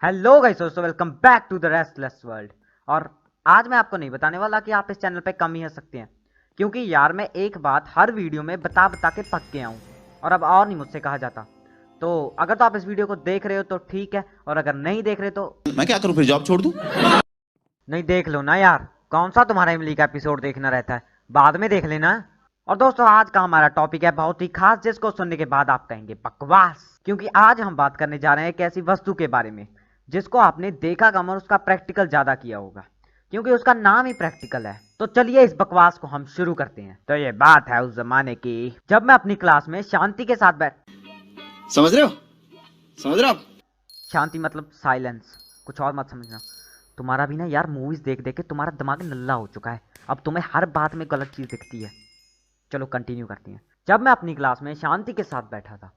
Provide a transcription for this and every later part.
Hello guys, दोस्तों welcome back to the restless world. और आज मैं आपको नहीं बताने वाला कि आप इस चैनल पे कम ही हंस सकते हैं, क्योंकि यार मैं एक बात हर वीडियो में बता बता के पक गया हूँ और अब और नहीं मुझसे कहा जाता। तो अगर तो आप इस वीडियो को देख रहे हो तो ठीक है, और अगर नहीं देख रहे तो मैं क्या करूं, फिर जॉब छोड़ दूं? नहीं देख लो ना यार। कौन सा तुम्हारा इमली का एपिसोड देखना रहता है, बाद में देख लेना। और दोस्तों आज का हमारा टॉपिक है बहुत ही खास, जिसको सुनने के बाद आप कहेंगे बकवास, क्योंकि आज हम बात करने जा रहे हैं एक ऐसी वस्तु के बारे में जिसको आपने देखा कम और उसका प्रैक्टिकल ज्यादा किया होगा, क्योंकि उसका नाम ही प्रैक्टिकल है। तो चलिए इस बकवास को हम शुरू करते हैं। तो ये बात है उस जमाने की जब मैं अपनी क्लास में शांति के साथ बैठ समझ रहे हो? समझ रहे हो आप? शांति मतलब साइलेंस, कुछ और मत समझना। तुम्हारा भी ना यार मूवीज देख देख के तुम्हारा दिमाग नल्ला हो चुका है, अब तुम्हें हर बात में गलत चीज दिखती है। चलो कंटिन्यू करती हैं। जब मैं अपनी क्लास में शांति के साथ बैठा था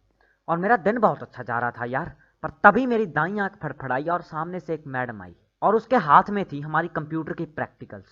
और मेरा दिन बहुत अच्छा जा रहा था यार, पर तभी मेरी दाईं आंख फड़फड़ाई और सामने से एक मैडम आई और उसके हाथ में थी हमारी कंप्यूटर की प्रैक्टिकल्स,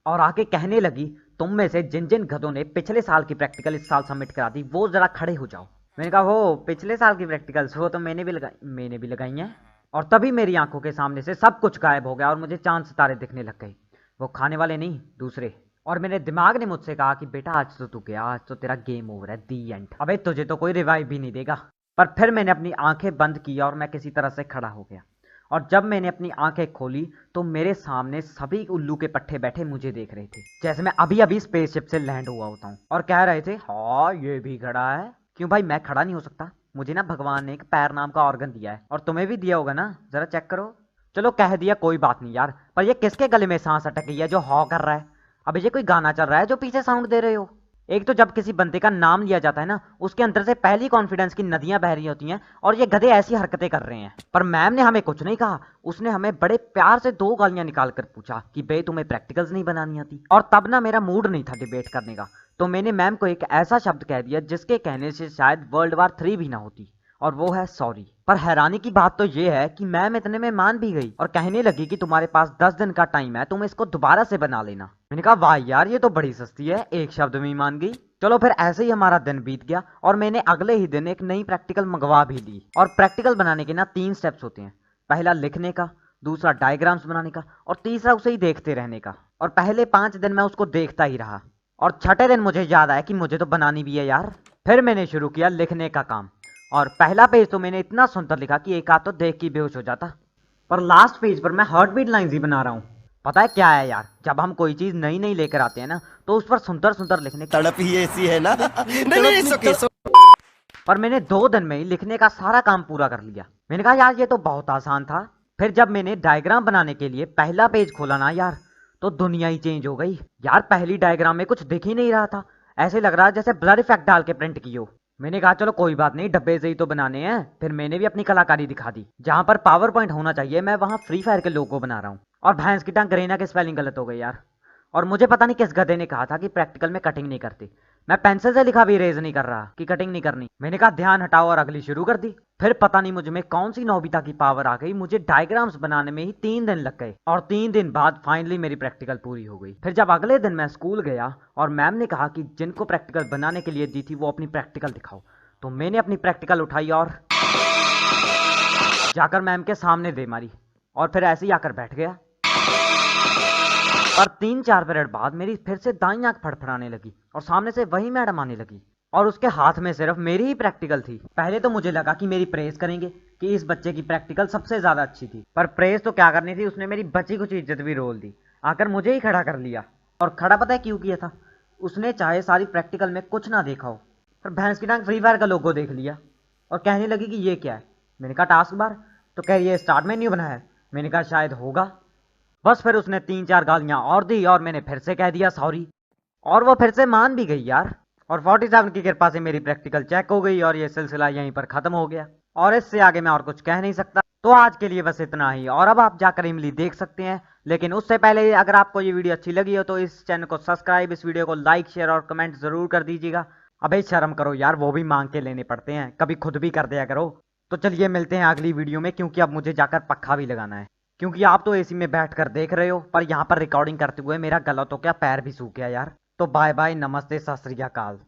और आके कहने लगी, तुम में से जिन जिन गधों ने पिछले साल की प्रैक्टिकल इस साल सबमिट करा दी वो जरा खड़े हो जाओ। मैंने कहा वो पिछले साल की प्रैक्टिकल्स, वो तो मैंने भी लगाई हैं। और तभी मेरी आंखों के सामने से सब कुछ गायब हो गया और मुझे चांद सितारे दिखने लग गए। वो खाने वाले नहीं, दूसरे। और मेरे दिमाग ने मुझसे कहा कि बेटा आज तो तू गया, आज तो तेरा गेम ओवर है, दी एंड, अबे तुझे तो कोई रिवाइव भी नहीं देगा। पर फिर मैंने अपनी आंखें बंद की और मैं किसी तरह से खड़ा हो गया। और जब मैंने अपनी आंखें खोली तो मेरे सामने सभी उल्लू के पट्टे बैठे मुझे देख रहे थे, जैसे मैं अभी अभी स्पेसशिप से लैंड हुआ होता हूँ, और कह रहे थे हाँ ये भी खड़ा है। क्यों भाई, मैं खड़ा नहीं हो सकता? मुझे ना भगवान ने एक पैर नाम का ऑर्गन दिया है, और तुम्हें भी दिया होगा ना, जरा चेक करो। चलो कह दिया, कोई बात नहीं यार, पर ये किसके गले में सांस अटक गई है जो हॉ कर रहा है? अबे ये कोई गाना चल रहा है जो पीछे साउंड दे रहे हो? एक तो जब किसी बंदे का नाम लिया जाता है ना, उसके अंदर से पहली कॉन्फिडेंस की नदियां बह रही होती हैं, और ये गधे ऐसी हरकतें कर रहे हैं। पर मैम ने हमें कुछ नहीं कहा, उसने हमें बड़े प्यार से दो गालियां निकाल कर पूछा कि बे तुम्हें प्रैक्टिकल्स नहीं बनानी आती। और तब ना मेरा मूड नहीं था डिबेट करने का, तो मैंने मैम को एक ऐसा शब्द कह दिया जिसके कहने से शायद वर्ल्ड वार 3 भी ना होती, और वो है सॉरी। पर हैरानी की बात तो ये है कि मैम इतने में मान भी गई और कहने लगी कि तुम्हारे पास 10 दिन का टाइम है, तुम इसको दोबारा से बना लेना। मैंने कहा वाह यार, ये तो बड़ी सस्ती है, एक शब्द में ही मान गई। चलो फिर ऐसे ही हमारा दिन बीत गया और मैंने अगले ही दिन एक नई प्रैक्टिकल मंगवा भी ली। और प्रैक्टिकल बनाने के ना 3 स्टेप्स होते हैं, पहला लिखने का, दूसरा डायग्राम्स बनाने का, और तीसरा उसे ही देखते रहने का। और पहले 5 दिन मैं उसको देखता ही रहा, और छठे दिन मुझे याद आया कि मुझे तो बनानी भी है यार। फिर मैंने शुरू किया लिखने का काम, और पहला पेज तो मैंने इतना सुंदर लिखा कि एक आध तो देख के बेहोश हो जाता। पर लास्ट पेज पर मैं हार्ट बीट लाइंस ही बना रहा हूँ। पता है क्या है यार, जब हम कोई चीज नई नई लेकर आते हैं ना, तो उस पर सुंदर सुंदर लिखने की तड़प ही ऐसी है ना। नहीं नहीं नहीं, सुके सो। पर मैंने 2 दिन में ही लिखने का सारा काम पूरा कर लिया। मैंने कहा यार ये तो बहुत आसान था। फिर जब मैंने डायग्राम बनाने के लिए पहला पेज खोला ना यार, तो दुनिया ही चेंज हो गई यार। पहली डायग्राम में कुछ दिख ही नहीं रहा था, ऐसे लग रहा जैसे ब्लर इफेक्ट डाल के प्रिंट की हो। मैंने कहा चलो कोई बात नहीं, डब्बे से ही तो बनाने हैं। फिर मैंने भी अपनी कलाकारी दिखा दी, जहां पर पावर पॉइंट होना चाहिए मैं वहां फ्री फायर के लोगो बना रहा हूँ। और भैंस की टांग गरेना की स्पेलिंग गलत हो गई यार। और मुझे पता नहीं किस गधे ने कहा था कि प्रैक्टिकल में कटिंग नहीं करती। मैं पेंसिल से लिखा भी इरेज नहीं कर रहा कि कटिंग नहीं करनी। मैंने कहा ध्यान हटाओ, और अगली शुरू कर दी। फिर पता नहीं मुझ में कौन सी नौबिता की पावर आ गई, मुझे डायग्राम्स बनाने में ही 3 दिन लग गए, और 3 दिन बाद फाइनली मेरी प्रैक्टिकल पूरी हो गई। फिर जब अगले दिन मैं स्कूल गया और मैम ने कहा कि जिनको प्रैक्टिकल बनाने के लिए दी थी वो अपनी प्रैक्टिकल दिखाओ, तो मैंने अपनी प्रैक्टिकल उठाई और जाकर मैम के सामने दे मारी, और फिर ऐसे ही आकर बैठ गया। और 3-4 पीरियड बाद मेरी फिर से दाईं आंख फड़फड़ाने लगी और सामने से वही मैडम आने लगी, और उसके हाथ में सिर्फ मेरी ही प्रैक्टिकल थी। पहले तो मुझे लगा कि मेरी प्रेज करेंगे कि इस बच्चे की प्रैक्टिकल सबसे ज्यादा अच्छी थी, पर प्रेज तो क्या करनी थी, उसने मेरी बची कुछ इज्जत भी रोल दी, आकर मुझे ही खड़ा कर लिया। और खड़ा पता है क्यों किया था? उसने चाहे सारी प्रैक्टिकल में कुछ ना देखा हो, पर भैंस की टांग फ्री फायर का लोगो देख लिया और कहने लगी कि ये क्या है। मैंने कहा टास्क बार। तो कह रही है स्टार्ट मेन्यू बना है। मैंने कहा शायद होगा। बस फिर उसने 3-4 गालियां और दी और मैंने फिर से कह दिया सॉरी, और वो फिर से मान भी गई यार। और 47 की कृपा से मेरी प्रैक्टिकल चेक हो गई और ये सिलसिला यहीं पर खत्म हो गया, और इससे आगे मैं और कुछ कह नहीं सकता। तो आज के लिए बस इतना ही, और अब आप जाकर इमली देख सकते हैं। लेकिन उससे पहले अगर आपको ये वीडियो अच्छी लगी हो तो इस चैनल को सब्सक्राइब, इस वीडियो को लाइक, शेयर और कमेंट जरूर कर दीजिएगा। अबे शर्म करो यार, वो भी मांग के लेने पड़ते हैं, कभी खुद भी कर दिया करो। तो चलिए मिलते हैं अगली वीडियो में, क्योंकि अब मुझे जाकर पक्खा भी लगाना है, क्योंकि आप तो एसी में बैठकर देख रहे हो, पर यहाँ पर रिकॉर्डिंग करते हुए मेरा गला तो क्या पैर भी सूख गया यार। तो बाय बाय, नमस्ते, सत श्री अकाल।